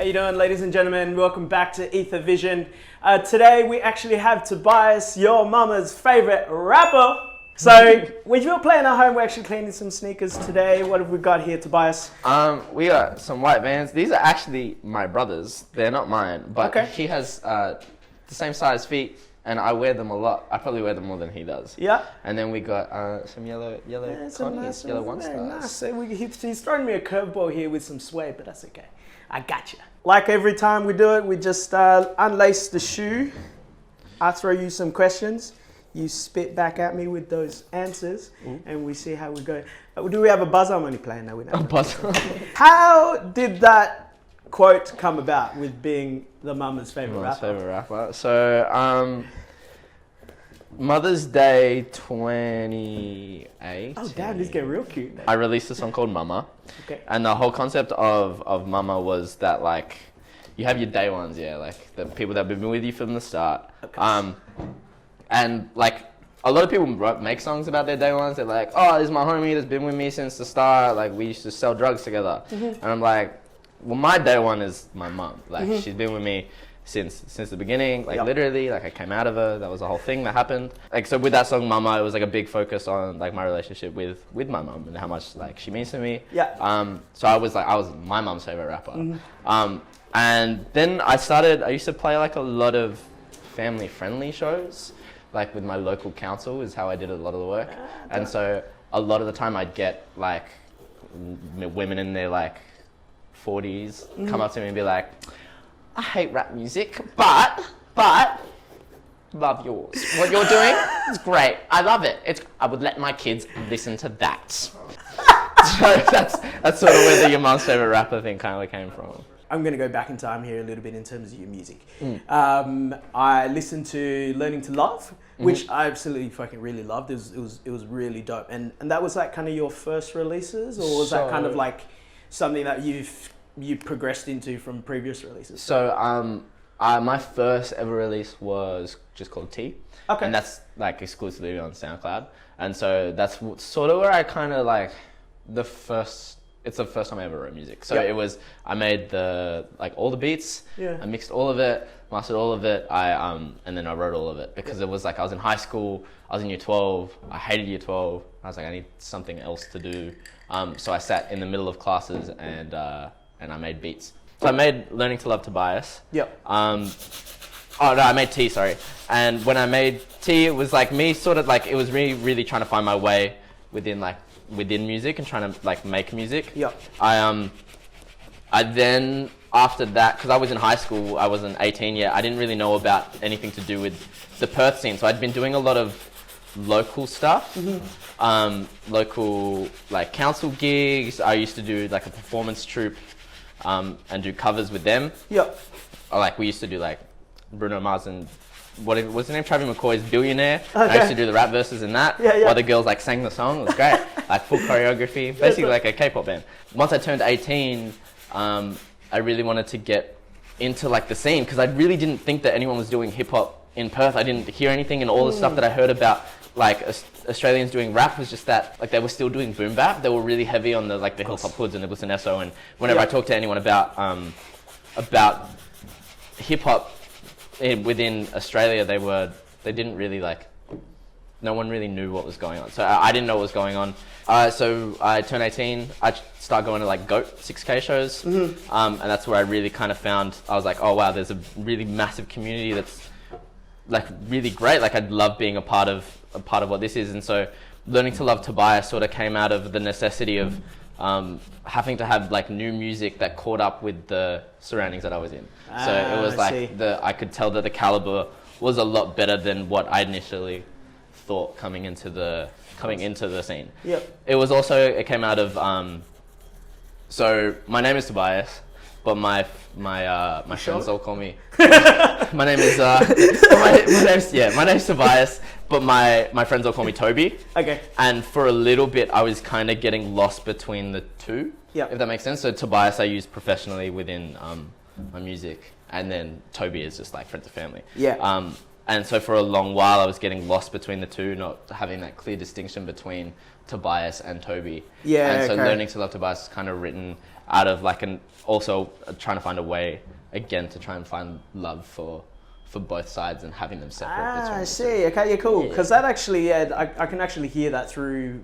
How you doing, ladies and gentlemen? Welcome back to Ether Vision. Today we actually have Tobias, your mama's favorite rapper. So when you're playing at home, we're actually cleaning some sneakers today. What have we got here, Tobias? We got some white Vans. These are actually my brother's. They're not mine, but he has the same size feet, and I wear them a lot. I probably wear them more than he does. Yeah. And then we got some yellow Converse, yellow one stars. Nice. He's throwing me a curveball here with some suede, but that's okay. I got you. Like every time we do it, we just unlace the shoe. I throw you some questions. You spit back at me with those answers, and we see how we go. Do we have a buzzer? I'm only playing that. We don't. A buzzer. How did that quote come about with being the mama's favorite rapper? So, Mother's Day 2018. Oh damn, this getting real cute. I released a song called Mama. Okay. And the whole concept of Mama was that, like, you have your day ones, yeah, like the people that have been with you from the start. Okay. And like a lot of people make songs about their day ones. They're like, oh, this is my homie that's been with me since the start. Like, we used to sell drugs together. And I'm like, well, my day one is my mum. Like, she's been with me since the beginning. Like, literally, like I came out of her. That was the whole thing that happened. Like, so with that song Mama, it was like a big focus on like my relationship with my mum and how much like she means to me. Yeah. So I was my mum's favorite rapper. And then I used to play like a lot of family friendly shows. Like with my local council is how I did a lot of the work. And so a lot of the time I'd get like women in their like 40s come up to me and be like, I hate rap music, but love yours. What you're doing is great. I love it. I would let my kids listen to that. So that's sort of where the your mom's favorite rapper thing kind of came from. I'm going to go back in time here a little bit in terms of your music. I listened to Learning to Love, which I absolutely fucking really loved. It was really dope. And that was like kind of your first releases, or was that kind of like something that you progressed into from previous releases? So my first ever release was just called T. Okay. And that's like exclusively on SoundCloud. And so that's sort of where I kind of like it's the first time I ever wrote music. So it was, I made all the beats, I mixed all of it, mastered all of it, and then I wrote all of it because it was like, I was in high school, I was in year 12, I hated year 12, I was like, I need something else to do. So I sat in the middle of classes and I made beats. So I made Learning to Love Tobias. I made T, sorry. And when I made T, it was like me sort of like, it was really, really trying to find my way within music and trying to like make music. I then after that, because I was in high school, I wasn't 18 yet, I didn't really know about anything to do with the Perth scene. So I'd been doing a lot of local stuff, local like council gigs. I used to do like a performance troupe and do covers with them. Like we used to do like Bruno Mars and what's his name? Travis McCoy's Billionaire. I used to do the rap verses in that. While the girls like sang the song. It was great. Like full choreography. Basically like a K-pop band. Once I turned 18, I really wanted to get into like the scene because I really didn't think that anyone was doing hip hop in Perth. I didn't hear anything, and all the stuff that I heard about like Australians doing rap was just that like they were still doing boom bap. They were really heavy on the like the hip hop hoods and the Nicholas and Esso. And whenever I talked to anyone about hip hop within Australia, they didn't really like, no one really knew what was going on. So I didn't know what was going on. So I turned 18, I started going to like GOAT 6K shows. And that's where I really kind of found, I was like, oh wow, there's a really massive community that's like really great. Like I'd love being a part of what this is. And so Learning to Love Tobias sort of came out of the necessity of having to have like new music that caught up with the surroundings that I was in. So it was like I could tell that the caliber was a lot better than what I initially thought coming into the scene. It came out of so my name is Tobias, but my friends all call me my name's Tobias, but my friends all call me Toby. Okay. And for a little bit I was kind of getting lost between the two. If that makes sense. So Tobias I use professionally within my music, and then Toby is just like friends and family. And so for a long while I was getting lost between the two, not having that clear distinction between Tobias and Toby. And so Learning to Love Tobias is kind of written out of like also trying to find a way again to try and find love for both sides and having them separate. I see. Okay, yeah, cool. Because that actually, I can actually hear that through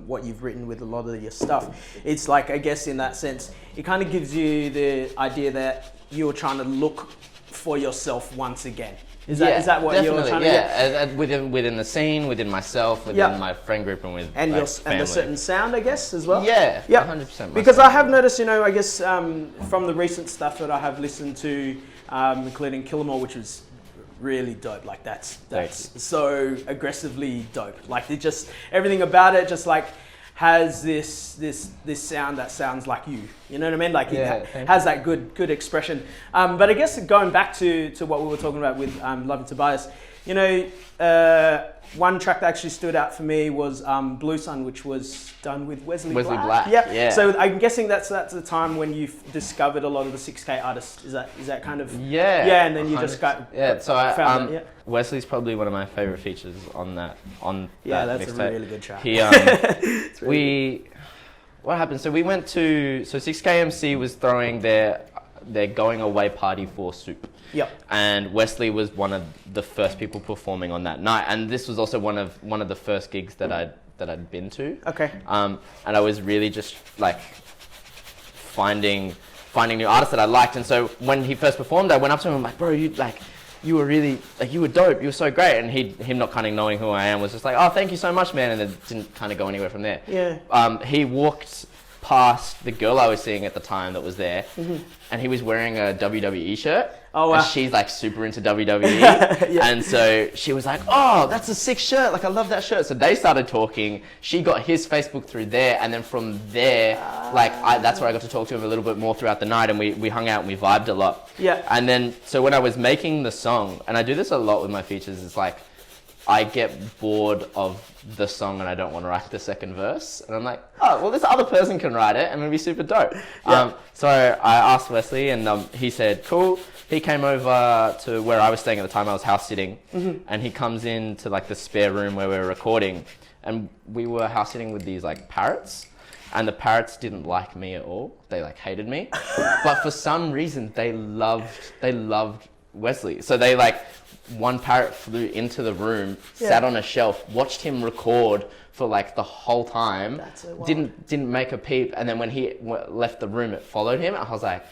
what you've written with a lot of your stuff. It's like, I guess in that sense, it kind of gives you the idea that you're trying to look for yourself once again. Is that what definitely, you're trying to get? Within the scene, within myself, within my friend group, and with and like, and the certain sound, I guess, as well. Yeah, 100%. Because I have noticed, I guess from the recent stuff that I have listened to, including Killamore, which was really dope. Like that's so aggressively dope. Like it just everything about it just like has this sound that sounds like you. You know what I mean? Like it has that good expression. But I guess going back to what we were talking about with Loving Tobias, one track that actually stood out for me was Blue Sun, which was done with Wesley Black. Yeah. So I'm guessing that's the time when you discovered a lot of the 6K artists. Is that kind of and then you just found that. Wesley's probably one of my favorite features on that that's mixtape. A really good track. What happened? So we went to 6KMC was throwing their going away party for Soup. Yep. And Wesley was one of the first people performing on that night, and this was also one of the first gigs that I'd been to. Okay. And I was really just like finding new artists that I liked, and so when he first performed, I went up to him and I'm like, bro, you were really you were dope, you were so great, and him not kind of knowing who I am was just like, oh, thank you so much, man, and it didn't kind of go anywhere from there. Yeah. He walked past the girl I was seeing at the time that was there, and he was wearing a WWE shirt. Oh, wow. And she's like super into WWE. And so she was like, oh, that's a sick shirt. Like, I love that shirt. So they started talking. She got his Facebook through there. And then from there, that's where I got to talk to him a little bit more throughout the night. And we hung out and we vibed a lot. Yeah. And then, so when I was making the song, and I do this a lot with my features, it's like, I get bored of the song and I don't want to write the second verse. And I'm like, oh, well, this other person can write it and it'll be super dope. So I asked Wesley and he said, cool. He came over to where I was staying at the time. I was house sitting, and he comes into like the spare room where we were recording, and we were house sitting with these like parrots, and the parrots didn't like me at all. They like hated me, but for some reason they loved Wesley. So they like, one parrot flew into the room, sat on a shelf, watched him record for like the whole time, didn't make a peep, and then when he left the room, it followed him. I was like,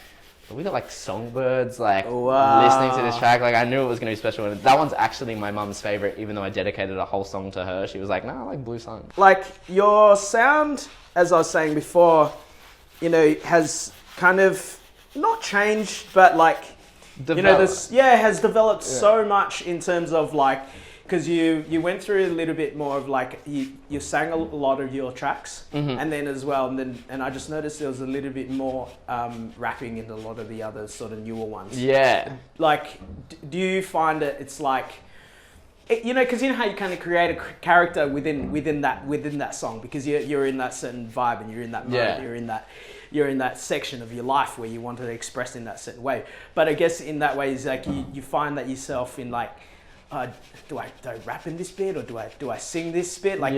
we got like songbirds like listening to this track. Like I knew it was going to be special. And that one's actually my mum's favorite, even though I dedicated a whole song to her. She was like, nah, I like Blue Sun. Like your sound, as I was saying before, has kind of not changed, but like, has developed so much in terms of like, because you went through a little bit more of like you sang a lot of your tracks, and then as well, and I just noticed there was a little bit more rapping in a lot of the other sort of newer ones. Yeah. Like, do you find that it's like, because how you kind of create a character within that song, because you're in that certain vibe and you're in that mode, you're in that section of your life where you want to express in that certain way. But I guess in that way is like you find that yourself in like, do I rap in this bit, or do I sing this bit? Like,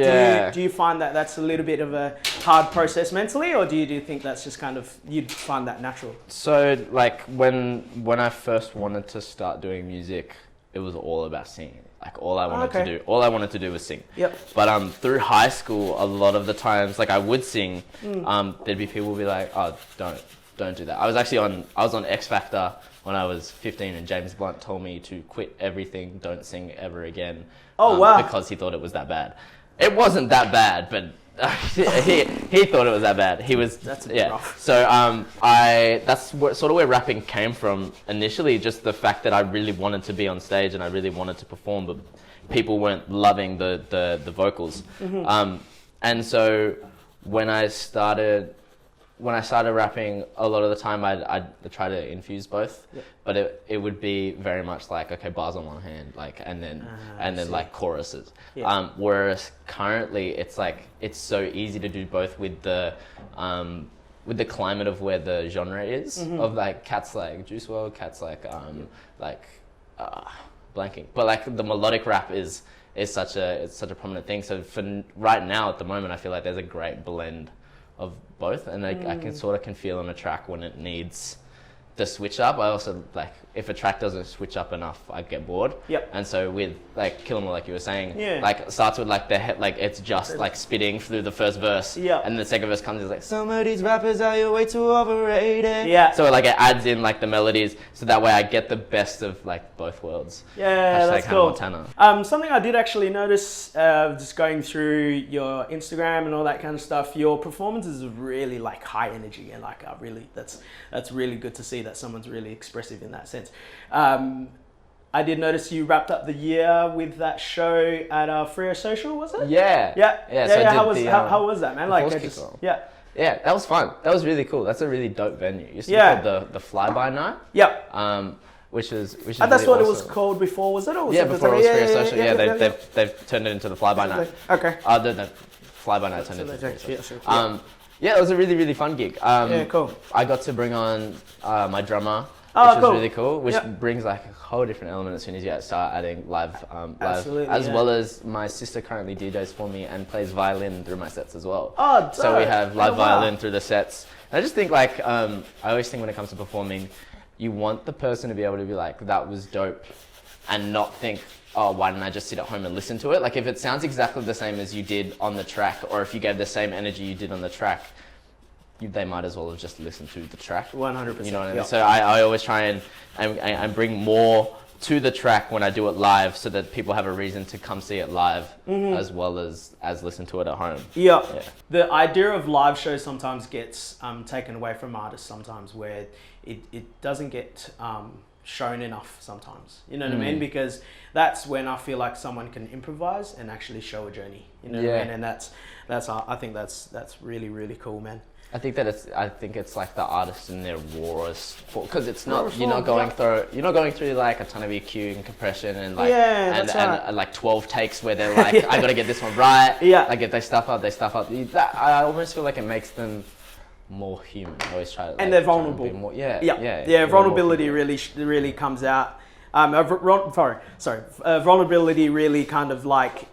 do you find that that's a little bit of a hard process mentally, or do you think that's just kind of, you'd find that natural? So like when I first wanted to start doing music, it was all about singing. Like all I wanted to do was sing. Yep. But through high school, a lot of the times, like I would sing, there'd be people who would be like, oh, don't do that. I was on X Factor when I was 15, and James Blunt told me to quit everything, don't sing ever again. Oh, wow. Because he thought it was that bad. It wasn't that bad, but he thought it was that bad. That's a bit rough. So that's sort of where rapping came from initially, just the fact that I really wanted to be on stage and I really wanted to perform, but people weren't loving the vocals. And so when I started rapping, a lot of the time I'd try to infuse both, but it would be very much like, okay, bars on one hand, like, and then like choruses. Whereas currently it's like, it's so easy to do both with the climate of where the genre is, of like cats like Juice WRLD, cats like blanking, but like the melodic rap is such a prominent thing. So for right now at the moment, I feel like there's a great blend of both, and I can sort of feel on a track when it needs the switch up. I also like if a track doesn't switch up enough, I get bored. Yep. And so with like Kill 'Em All, like you were saying, Yeah. like it starts with like like it's just like spitting through the first verse. Yeah. And the second verse comes is like, some of these rappers are you way too overrated. Yeah. So like it adds in like the melodies, so that way I get the best of like both worlds. Yeah, that's Hannah cool. Montana. Something I did actually notice, just going through your Instagram and all that kind of stuff, your performances are really like high energy, and like that's really good to see that someone's really expressive in that sense. I did notice you wrapped up the year with that show at Freo Social, was it? Yeah. Yeah. So How was that, man? Like, yeah. Yeah, that was fun. That was really cool. That's a really dope venue. It used to be called the Flyby Night. Yep. Which is that's really what awesome. it was called before, was it? Or was Yeah, it before it was Freo Social. Yeah, yeah. they've turned it into the Flyby Night. Okay. The Flyby Night turned into Freo Social. Yeah, it was a really, really fun gig. Yeah, cool. I got to bring on my drummer, Oh, which was cool. really cool, which Yep. brings like a whole different element as soon as you start adding live, Absolutely, as yeah. well as my sister currently DJs for me and plays violin through my sets as well. Oh, dope. So we have live Oh, wow. violin through the sets. And I just think like, I always think when it comes to performing, you want the person to be able to be like, that was dope, and not think, oh, why didn't I just sit at home and listen to it? Like if it sounds exactly the same as you did on the track, or if you gave the same energy you did on the track, they might as well have just listened to the track. 100%. You know what I mean? Yep. So I always try and bring more to the track when I do it live, so that people have a reason to come see it live, as well as listen to it at home. Yeah. Yeah. The idea of live shows sometimes gets taken away from artists sometimes, where it doesn't get shown enough sometimes. You know what I mean? Because that's when I feel like someone can improvise and actually show a journey. You know what I mean? And that's I think that's really, really cool, man. I think it's like the artist in their rawest, because it's not Rawest you're not form, going through like a ton of EQ and compression and like that's right. and like 12 takes where they're like, I gotta get this one right. Yeah. Like if they stuff up. I almost feel like it makes them more human. I always try to. And they're vulnerable. Be more, Vulnerability really comes out. Vulnerability really kind of like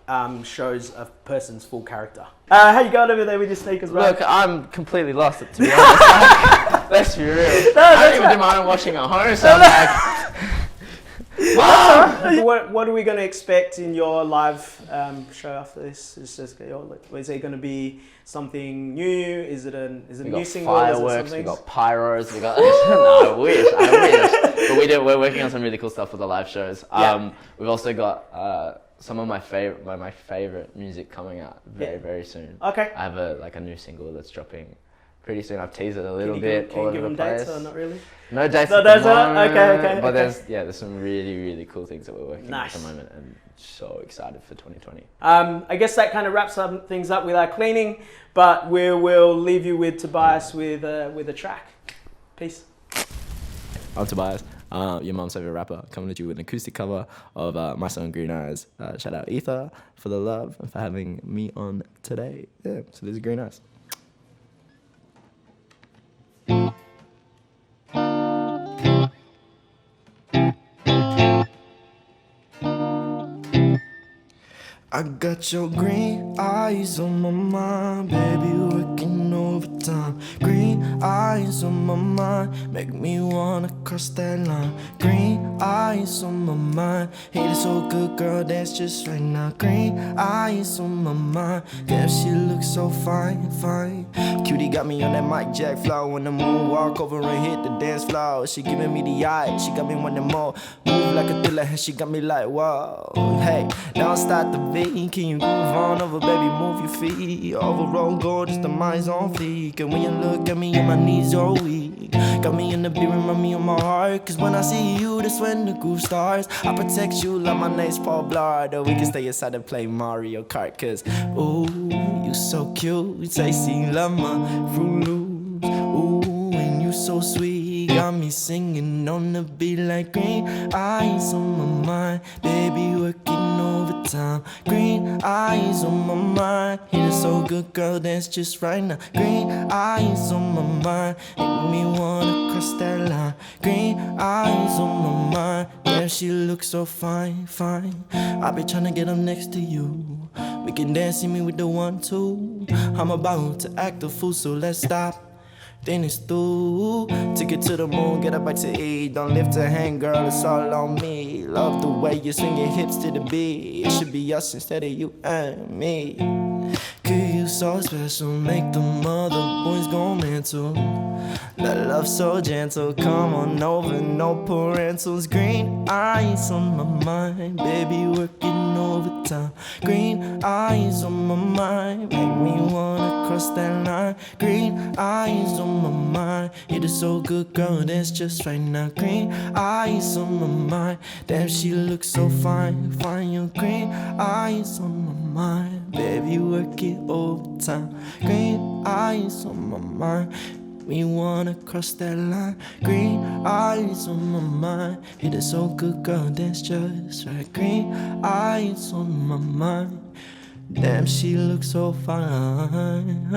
shows a person's full character. How you going over there with your sneakers, bro? Look, I'm completely lost, to be honest. Let's be real. I don't even do my own washing at home, so I'm like, What are we going to expect in your live show after this? Is it going to be something new? Is it a new single? Fireworks, we got pyros, we got. No, I wish. But we're working on some really cool stuff for the live shows. We've also got some of my favorite music coming out very soon. Okay. I have a new single that's dropping pretty soon. I've teased it a little Can bit. you give them dates or not really? No dates. No dates. Okay. But there's some really cool things that we're working on at Nice. the moment, and so excited for 2020. I guess that kind of wraps up things up with our cleaning, but we will leave you with Tobias with a track. Peace. I'm Tobias, your mom's favorite rapper, coming at you with an acoustic cover of my song Green Eyes. Shout out Ether for the love and for having me on today. Yeah, so this is Green Eyes. I got your green eyes on my mind, baby, working overtime. Green eyes on my mind, make me wanna cross that line. Green eyes on my mind, hate it so good, girl, that's just right now. Green eyes on my mind, damn, she looks so fine. Cutie got me on that Mike Jack flow, when the moon walk over and hit the dance floor. She giving me the eye, she got me wanting more. Move like a thriller, and she got me like, whoa. Hey, don't start the beat. Can you move on over, baby, move your feet. Overall gorgeous, the mind's on fleek. And when you look at me, my knees are weak. Got me in the beat, remind me of my heart. Cause when I see you, that's when the groove starts. I protect you like my name's Paul Blart. Or we can stay inside and play Mario Kart. Cause, ooh, you so cute. Tasty, love my Fruit Loops. Ooh, and you so sweet. Got me singing on the beat like green eyes on my mind. Baby, working overtime. Green eyes on my mind. Hit it so good, girl, dance just right now. Green eyes on my mind, make me wanna cross that line. Green eyes on my mind, damn, she looks so fine. I be tryna get up next to you. We can dance, see me with the 1-2. I'm about to act a fool, so let's stop. Then it's through. Ticket to the moon, get up back to E. Don't lift a hand, girl, it's all on me. Love the way you swing your hips to the beat. It should be us instead of you and me. Cause you so special, make them other boys go mental. That love so gentle, come on over, no parentals. Green eyes on my mind, baby working overtime. Green eyes on my mind, make me wanna cross that line. Green eyes on my mind, it is so good, girl, that's just right now. Green eyes on my mind, damn she looks so fine. Find your green eyes on my mind, baby work it overtime. Green eyes on my mind, we wanna cross that line. Green eyes on my mind, it is so good, girl, that's just right. Green eyes on my mind, damn she looks so fine.